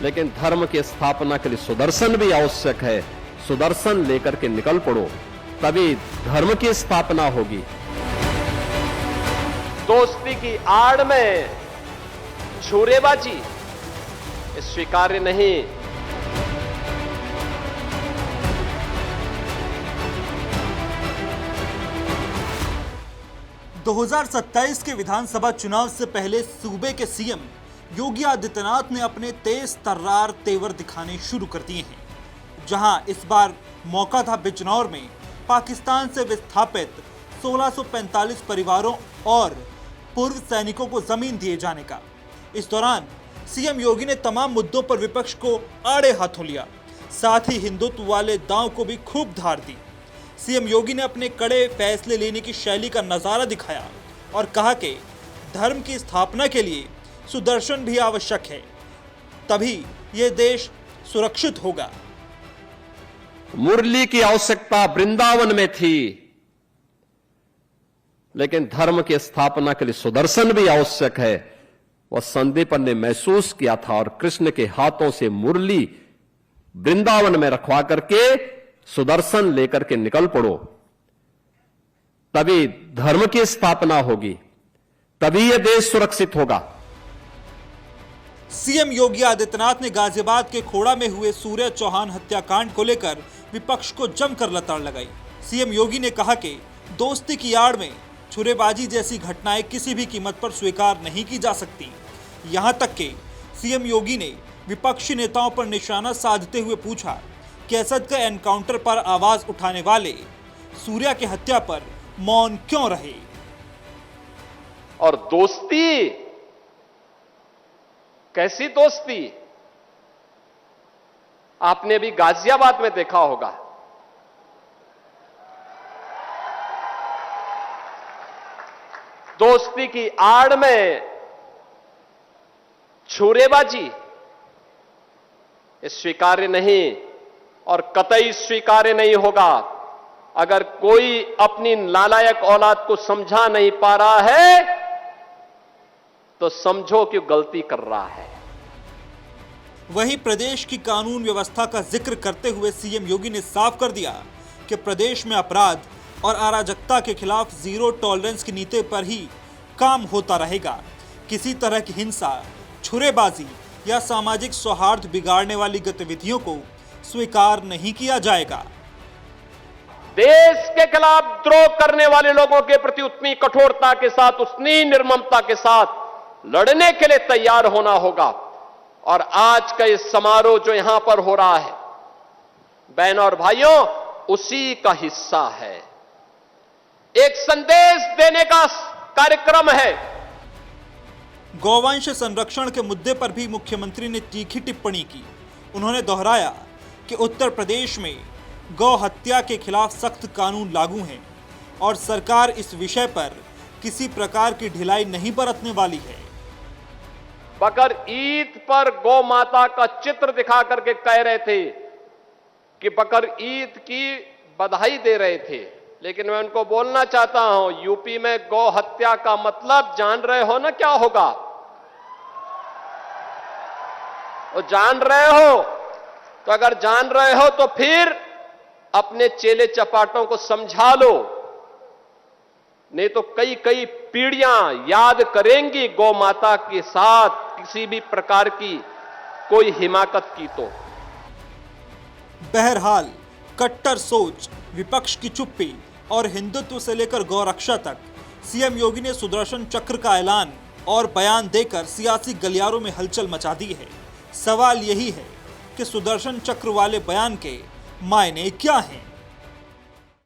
लेकिन धर्म की स्थापना के लिए सुदर्शन भी आवश्यक है। सुदर्शन लेकर के निकल पड़ो, तभी धर्म की स्थापना होगी। दोस्ती की आड़ में छुरेबाजी स्वीकार्य नहीं। 2027 के विधानसभा चुनाव से पहले सूबे के सीएम योगी आदित्यनाथ ने अपने तेज तर्रार तेवर दिखाने शुरू कर दिए हैं। जहां इस बार मौका था बिजनौर में पाकिस्तान से विस्थापित 1645 परिवारों और पूर्व सैनिकों को जमीन दिए जाने का। इस दौरान सीएम योगी ने तमाम मुद्दों पर विपक्ष को आड़े हाथों लिया, साथ ही हिंदुत्व वाले दांव को भी खूब धार दी। सीएम योगी ने अपने कड़े फैसले लेने की शैली का नजारा दिखाया और कहा कि धर्म की स्थापना के लिए सुदर्शन भी आवश्यक है, तभी यह देश सुरक्षित होगा। मुरली की आवश्यकता वृंदावन में थी, लेकिन धर्म की स्थापना के लिए सुदर्शन भी आवश्यक है। वह संदीपन ने महसूस किया था और कृष्ण के हाथों से मुरली वृंदावन में रखवा करके सुदर्शन लेकर के निकल पड़ो, तभी धर्म की स्थापना होगी, तभी यह देश सुरक्षित होगा। सीएम योगी आदित्यनाथ ने गाजियाबाद के खोड़ा में हुए सूर्य चौहान हत्याकांड को लेकर विपक्ष को जमकर लताड़ लगाई। सीएम योगी ने कहा कि दोस्ती की आड़ में छुरेबाजी जैसी घटनाएं किसी भी कीमत पर स्वीकार नहीं की जा सकती। यहां तक कि सीएम योगी ने विपक्षी नेताओं पर निशाना साधते हुए पूछा कि असद के एनकाउंटर पर आवाज उठाने वाले सूर्या की हत्या पर मौन क्यों रहे। और दोस्ती, कैसी दोस्ती आपने भी गाजियाबाद में देखा होगा। दोस्ती की आड़ में छुरेबाजी स्वीकार्य नहीं और कतई स्वीकार्य नहीं होगा। अगर कोई अपनी नालायक औलाद को समझा नहीं पा रहा है तो समझो कि गलती कर रहा है। वहीं प्रदेश की कानून व्यवस्था का जिक्र करते हुए सीएम योगी ने साफ कर दिया कि प्रदेश में अपराध और अराजकता के खिलाफ जीरो टॉलरेंस की नीति पर ही काम होता रहेगा। किसी तरह की हिंसा, छुरेबाजी या सामाजिक सौहार्द बिगाड़ने वाली गतिविधियों को स्वीकार नहीं किया जाएगा। देश के खिलाफ द्रोह करने वाले लोगों के प्रति उतनी कठोरता के साथ, उतनी निर्ममता के साथ लड़ने के लिए तैयार होना होगा। और आज का इस समारोह जो यहां पर हो रहा है, बहनों और भाइयों, उसी का हिस्सा है। एक संदेश देने का कार्यक्रम है। गौवंश संरक्षण के मुद्दे पर भी मुख्यमंत्री ने तीखी टिप्पणी की। उन्होंने दोहराया कि उत्तर प्रदेश में गौ हत्या के खिलाफ सख्त कानून लागू हैं और सरकार इस विषय पर किसी प्रकार की ढिलाई नहीं बरतने वाली है। बकर ईद पर गौ माता का चित्र दिखा करके कह रहे थे कि बकर ईद की बधाई दे रहे थे, लेकिन मैं उनको बोलना चाहता हूं, यूपी में गौ हत्या का मतलब जान रहे हो ना क्या होगा? वो जान रहे हो? तो अगर जान रहे हो तो फिर अपने चेले चपाटों को समझा लो, नहीं तो कई कई पीढ़ियां याद करेंगी गौ माता के साथ किसी भी प्रकार की कोई हिमाकत की। तो बहरहाल कट्टर सोच, विपक्ष की चुप्पी और हिंदुत्व से लेकर गौरक्षा तक सीएम योगी ने सुदर्शन चक्र का ऐलान और बयान देकर सियासी गलियारों में हलचल मचा दी है। सवाल यही है कि सुदर्शन चक्र वाले बयान के मायने क्या हैं?